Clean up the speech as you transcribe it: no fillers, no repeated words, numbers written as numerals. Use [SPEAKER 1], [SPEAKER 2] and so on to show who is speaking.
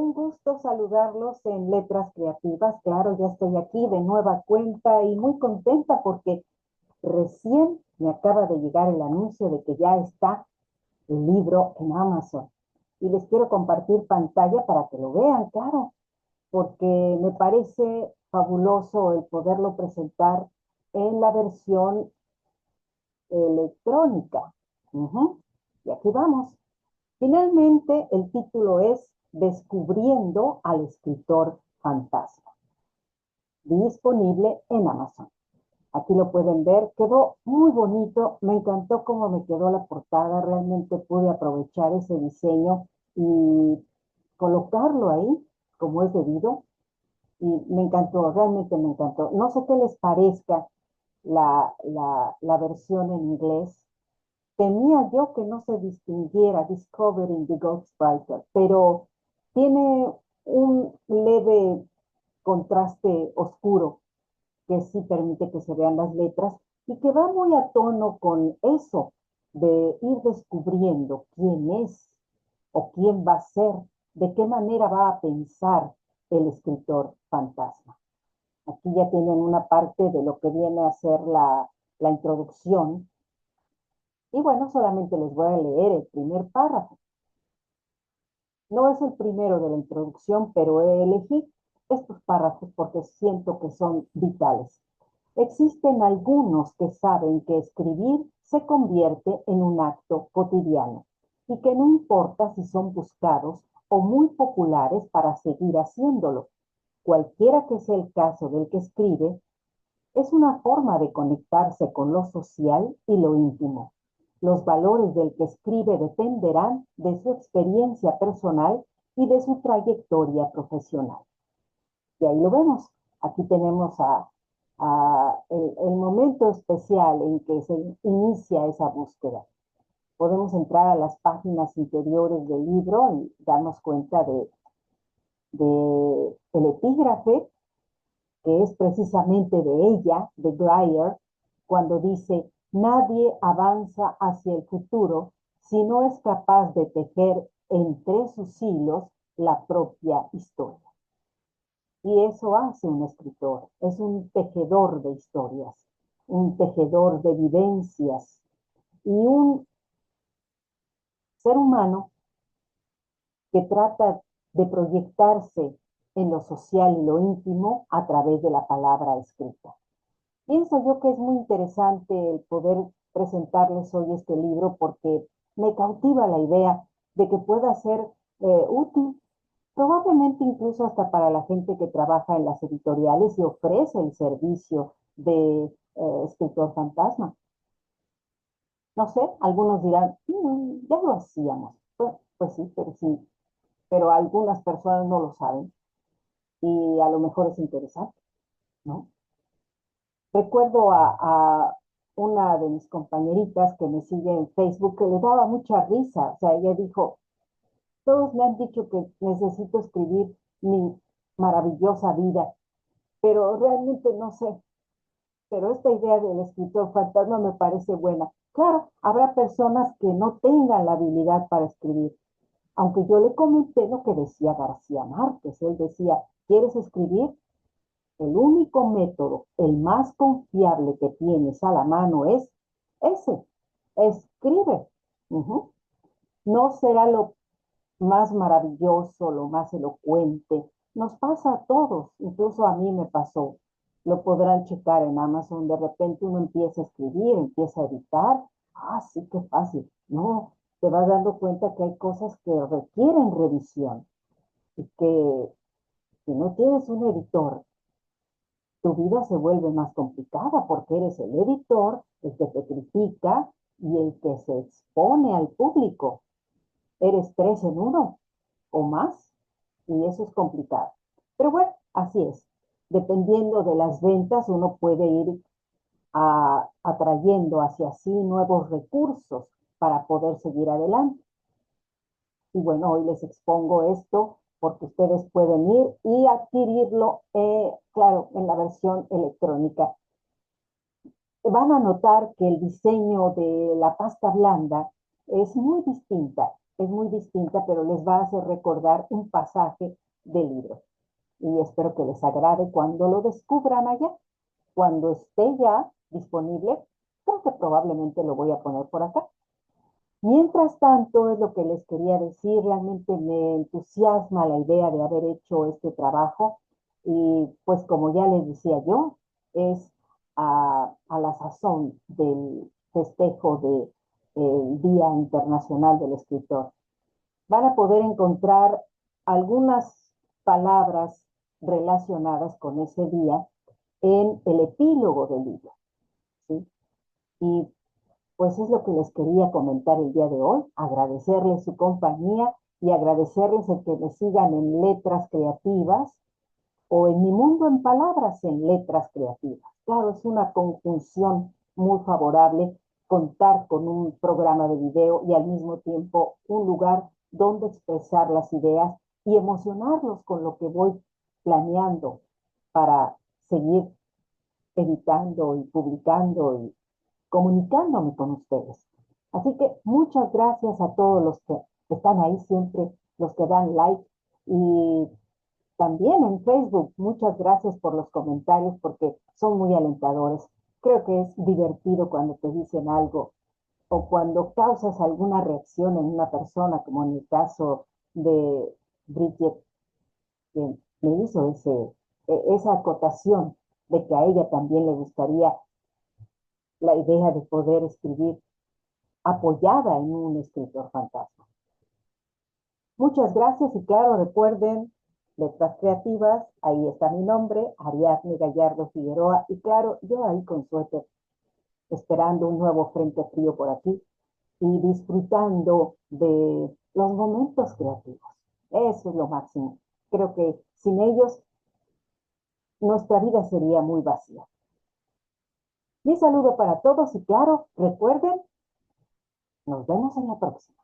[SPEAKER 1] Un gusto saludarlos en Letras Creativas. Claro, ya estoy aquí de nueva cuenta y muy contenta porque recién me acaba de llegar el anuncio de que ya está el libro en Amazon. Y les quiero compartir pantalla para que lo vean, claro, porque me parece fabuloso el poderlo presentar en la versión electrónica. Ujú. Y aquí vamos. Finalmente, el título es Descubriendo al escritor fantasma, disponible en Amazon. Aquí lo pueden ver, quedó muy bonito, me encantó cómo me quedó la portada, realmente pude aprovechar ese diseño y colocarlo ahí como es debido y me encantó, realmente me encantó. No sé qué les parezca la versión en inglés. Temía yo que no se distinguiera Discovering the Ghostwriter, pero tiene un leve contraste oscuro que sí permite que se vean las letras y que va muy a tono con eso de ir descubriendo quién es o quién va a ser, de qué manera va a pensar el escritor fantasma. Aquí ya tienen una parte de lo que viene a ser la introducción. Y bueno, solamente les voy a leer el primer párrafo. No es el primero de la introducción, pero elegí estos párrafos porque siento que son vitales. Existen algunos que saben que escribir se convierte en un acto cotidiano y que no importa si son buscados o muy populares para seguir haciéndolo. Cualquiera que sea el caso del que escribe, es una forma de conectarse con lo social y lo íntimo. Los valores del que escribe dependerán de su experiencia personal y de su trayectoria profesional. Y ahí lo vemos. Aquí tenemos el momento especial en que se inicia esa búsqueda. Podemos entrar a las páginas interiores del libro y darnos cuenta de el epígrafe que es precisamente de ella, de Dreyer, cuando dice, nadie avanza hacia el futuro si no es capaz de tejer entre sus hilos la propia historia. Y eso hace un escritor, es un tejedor de historias, un tejedor de vivencias y un ser humano que trata de proyectarse en lo social y lo íntimo a través de la palabra escrita. Pienso yo que es muy interesante el poder presentarles hoy este libro porque me cautiva la idea de que pueda ser útil, probablemente incluso hasta para la gente que trabaja en las editoriales y ofrece el servicio de escritor fantasma. No sé, algunos dirán, ya lo hacíamos. Pues sí, pero algunas personas no lo saben y a lo mejor es interesante, ¿no? Recuerdo a una de mis compañeritas que me sigue en Facebook que le daba mucha risa. O sea, ella dijo, todos me han dicho que necesito escribir mi maravillosa vida, pero realmente no sé. Pero esta idea del escritor fantasma me parece buena. Claro, habrá personas que no tengan la habilidad para escribir. Aunque yo le comenté lo que decía García Márquez. Él decía, ¿quieres escribir? El único método, el más confiable que tienes a la mano es ese. Escribe. Ujú. No será lo más maravilloso, lo más elocuente. Nos pasa a todos, incluso a mí me pasó. Lo podrán checar en Amazon. De repente uno empieza a escribir, empieza a editar. Ah, sí, qué fácil. No, te vas dando cuenta que hay cosas que requieren revisión y que si no tienes un editor, tu vida se vuelve más complicada porque eres el editor, el que te critica y el que se expone al público. Eres tres en uno o más y eso es complicado. Pero bueno, así es. Dependiendo de las ventas, uno puede ir atrayendo hacia sí nuevos recursos para poder seguir adelante. Y bueno, hoy les expongo esto porque ustedes pueden ir y adquirirlo, claro, en la versión electrónica. Van a notar que el diseño de la pasta blanda es muy distinta. es muy distinta, pero les va a hacer recordar un pasaje del libro. Y espero que les agrade cuando lo descubran allá. Cuando esté ya disponible, creo que probablemente lo voy a poner por acá. Mientras tanto, es lo que les quería decir, realmente me entusiasma la idea de haber hecho este trabajo y pues como ya les decía yo, es a la sazón del festejo del Día Internacional del Escritor. Van a poder encontrar algunas palabras relacionadas con ese día en el epílogo del libro, ¿sí? Y pues es lo que les quería comentar el día de hoy, agradecerles su compañía y agradecerles el que me sigan en Letras Creativas o en Mi Mundo en Palabras en Letras Creativas. Claro, es una conjunción muy favorable contar con un programa de video y al mismo tiempo un lugar donde expresar las ideas y emocionarlos con lo que voy planeando para seguir editando y publicando y comunicándome con ustedes. Así que muchas gracias a todos los que están ahí siempre, los que dan like y también en Facebook. Muchas gracias por los comentarios porque son muy alentadores. Creo que es divertido cuando te dicen algo o cuando causas alguna reacción en una persona, como en el caso de Bridget, que me hizo esa acotación de que a ella también le gustaría la idea de poder escribir apoyada en un escritor fantasma. Muchas gracias y claro, recuerden, Letras Creativas, ahí está mi nombre, Ariadne Gallardo Figueroa, y claro, yo ahí con suéter, esperando un nuevo frente frío por aquí y disfrutando de los momentos creativos. Eso es lo máximo. Creo que sin ellos nuestra vida sería muy vacía. Mi saludo para todos y claro, recuerden, nos vemos en la próxima.